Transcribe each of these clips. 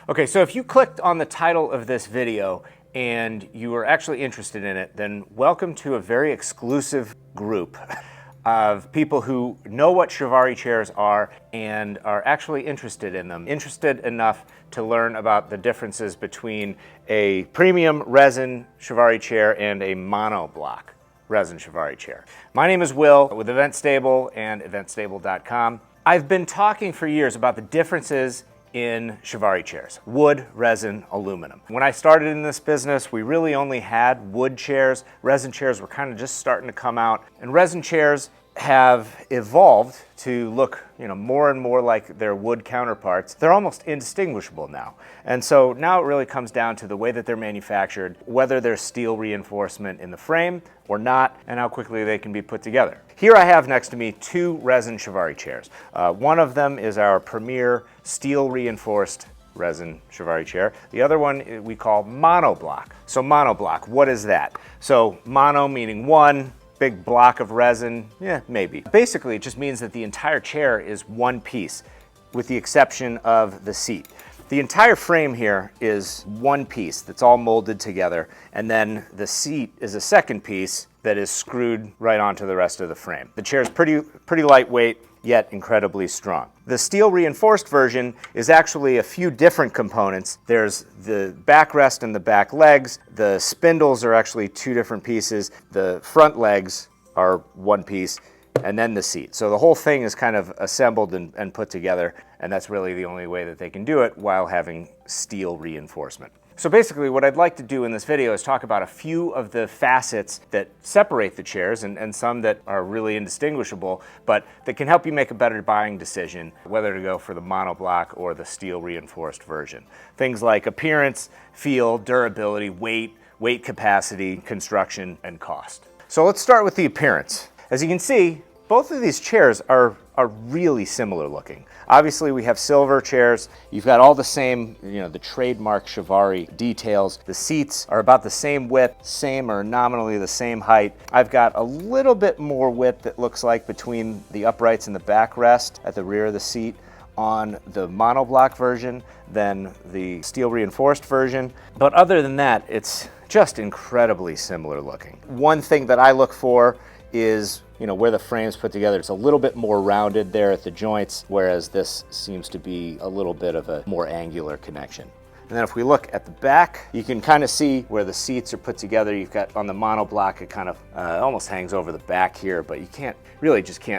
Okay, so if you clicked on the title of this video and you were actually interested in it, then welcome to a very exclusive group of people who know what Chiavari chairs are and are actually interested in them, interested enough to learn about the differences between a premium resin Chiavari chair and a monobloc resin Chiavari chair. My name is Will with EventStable and EventStable.com. I've been talking for years about the differences in Chiavari chairs: wood, resin, aluminum. When I started in this business, we really only had wood chairs. Resin chairs were kind of just starting to come out, and resin chairs have evolved to look, more and more like their wood counterparts. They're almost indistinguishable now. And so now it really comes down to the way that they're manufactured, whether there's steel reinforcement in the frame or not, and how quickly they can be put together. Here I have next to me two resin Chiavari chairs. One of them is our premier steel reinforced resin Chiavari chair. The other one we call monobloc. So monobloc, what is that? So mono meaning one, big block of resin, maybe. Basically, it just means that the entire chair is one piece, with the exception of the seat. The entire frame here is one piece that's all molded together, and then the seat is a second piece that is screwed right onto the rest of the frame. The chair is pretty lightweight, yet incredibly strong. The steel reinforced version is actually a few different components. There's the backrest and the back legs. The spindles are actually two different pieces. The front legs are one piece, and then the seat. So the whole thing is kind of assembled and put together, and that's really the only way that they can do it while having steel reinforcement. So basically what I'd like to do in this video is talk about a few of the facets that separate the chairs and some that are really indistinguishable, but that can help you make a better buying decision whether to go for the monobloc or the steel reinforced version. Things like appearance, feel, durability, weight capacity, construction, and cost. So let's start with the appearance. As you can see, both of these chairs are really similar looking. Obviously, we have silver chairs. You've got all the same, the trademark Chiavari details. The seats are about the same width, same or nominally the same height. I've got a little bit more width, it looks like, between the uprights and the backrest at the rear of the seat on the monobloc version than the steel reinforced version. But other than that, it's just incredibly similar looking. One thing that I look for is where the frame's put together. It's a little bit more rounded there at the joints, whereas this seems to be a little bit of a more angular connection. And then if we look at the back, you can kind of see where the seats are put together. You've got on the monobloc, it kind of almost hangs over the back here, but you can't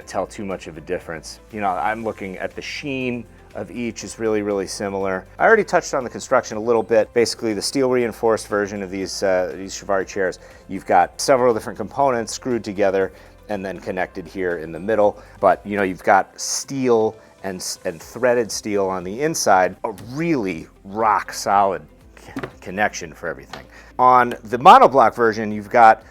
tell too much of a difference. I'm looking at the sheen of each is really similar. I already touched on the construction a little bit. Basically, the steel reinforced version of these Chiavari chairs, you've got several different components screwed together and then connected here in the middle. But you've got steel and threaded steel on the inside, a really rock solid connection for everything. On the monobloc version, you've got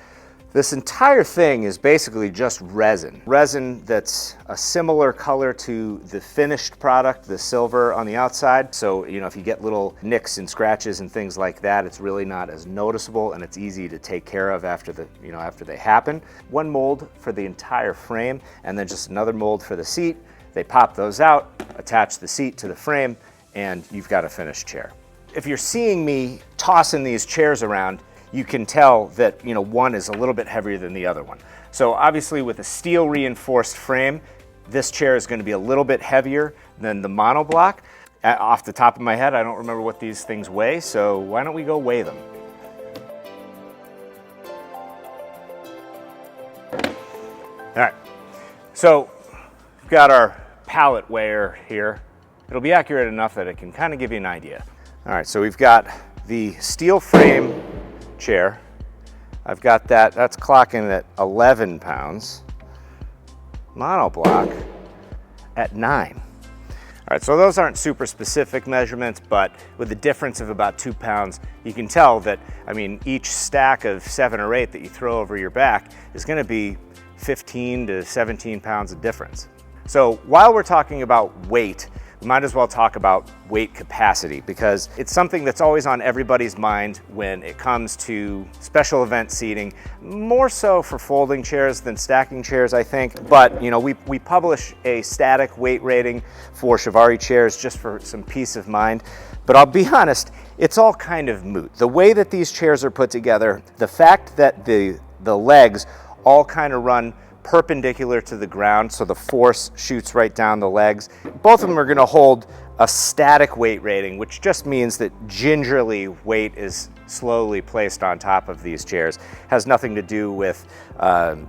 this entire thing is basically just resin. Resin that's a similar color to the finished product, the silver on the outside. So, if you get little nicks and scratches and things like that, it's really not as noticeable and it's easy to take care of after they happen. One mold for the entire frame and then just another mold for the seat. They pop those out, attach the seat to the frame, and you've got a finished chair. If you're seeing me tossing these chairs around, you can tell that one is a little bit heavier than the other one. So obviously with a steel reinforced frame, this chair is going to be a little bit heavier than the monobloc. Off the top of my head, I don't remember what these things weigh, so why don't we go weigh them? All right, so we've got our pallet weigher here. It'll be accurate enough that it can kind of give you an idea. All right, so we've got the steel frame chair. I've got that's clocking at 11 pounds. Monobloc at 9. All right, so those aren't super specific measurements, but with a difference of about 2 pounds, you can tell that, each stack of 7 or 8 that you throw over your back is going to be 15 to 17 pounds of difference. So while we're talking about weight, we might as well talk about weight capacity, because it's something that's always on everybody's mind when it comes to special event seating, more so for folding chairs than stacking chairs, I think. But you know, we publish a static weight rating for Chiavari chairs just for some peace of mind. But I'll be honest, it's all kind of moot. The way that these chairs are put together, the fact that the legs all kind of run perpendicular to the ground, so the force shoots right down the legs. Both of them are going to hold a static weight rating, which just means that gingerly weight is slowly placed on top of these chairs. Has nothing to do with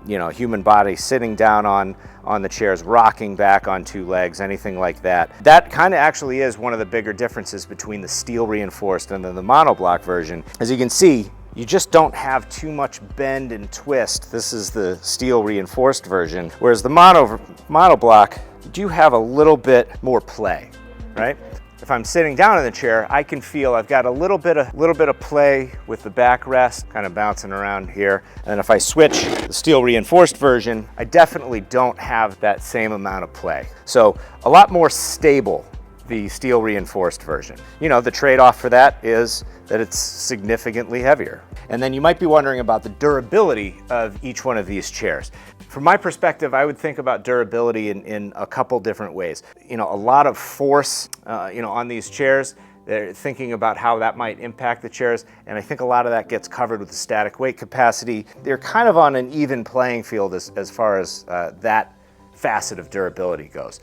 you know, human body sitting down on the chairs, rocking back on two legs, anything like that. That kind of actually is one of the bigger differences between the steel reinforced and then the monobloc version. As you can see, you just don't have too much bend and twist. This is the steel reinforced version, whereas the monobloc, you do have a little bit more play, right? If I'm sitting down in the chair, I can feel I've got a little bit of play with the backrest, kind of bouncing around here. And if I switch the steel reinforced version, I definitely don't have that same amount of play. So a lot more stable, the steel reinforced version. You know, the trade-off for that is that it's significantly heavier. And then you might be wondering about the durability of each one of these chairs. From my perspective, I would think about durability in a couple different ways. You know, a lot of force, you know, on these chairs. They're thinking about how that might impact the chairs, and I think a lot of that gets covered with the static weight capacity. They're kind of on an even playing field as far as that facet of durability goes.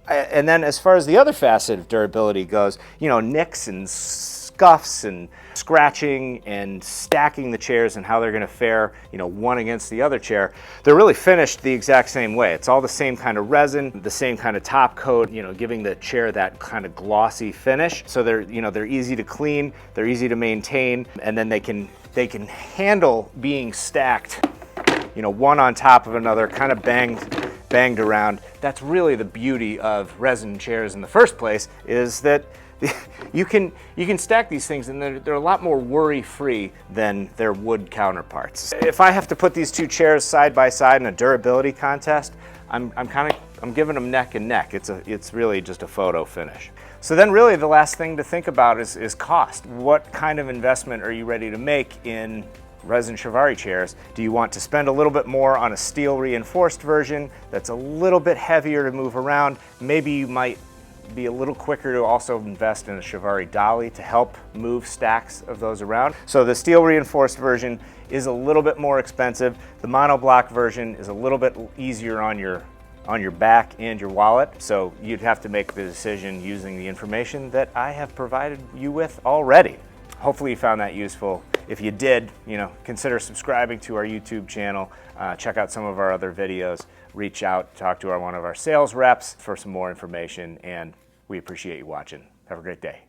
And then as far as the other facet of durability goes, you know, nicks and scuffs and scratching and stacking the chairs and how they're going to fare, you know, one against the other chair, they're really finished the exact same way. It's all the same kind of resin, the same kind of top coat, you know, giving the chair that kind of glossy finish. So they're, you know, they're easy to clean, they're easy to maintain, and then they can handle being stacked, you know, one on top of another, kind of banged around. That's really the beauty of resin chairs in the first place, is that you can stack these things and they're a lot more worry-free than their wood counterparts. If I have to put these two chairs side by side in a durability contest, I'm giving them neck and neck. It's really just a photo finish. So then really the last thing to think about is cost. What kind of investment are you ready to make in resin Chiavari chairs? Do you want to spend a little bit more on a steel reinforced version that's a little bit heavier to move around? Maybe you might be a little quicker to also invest in a Chiavari dolly to help move stacks of those around. So the steel reinforced version is a little bit more expensive. The monobloc version is a little bit easier on your back and your wallet. So you'd have to make the decision using the information that I have provided you with already. Hopefully you found that useful. If you did, you know, consider subscribing to our YouTube channel. Check out some of our other videos. Reach out, talk to one of our sales reps for some more information, and we appreciate you watching. Have a great day.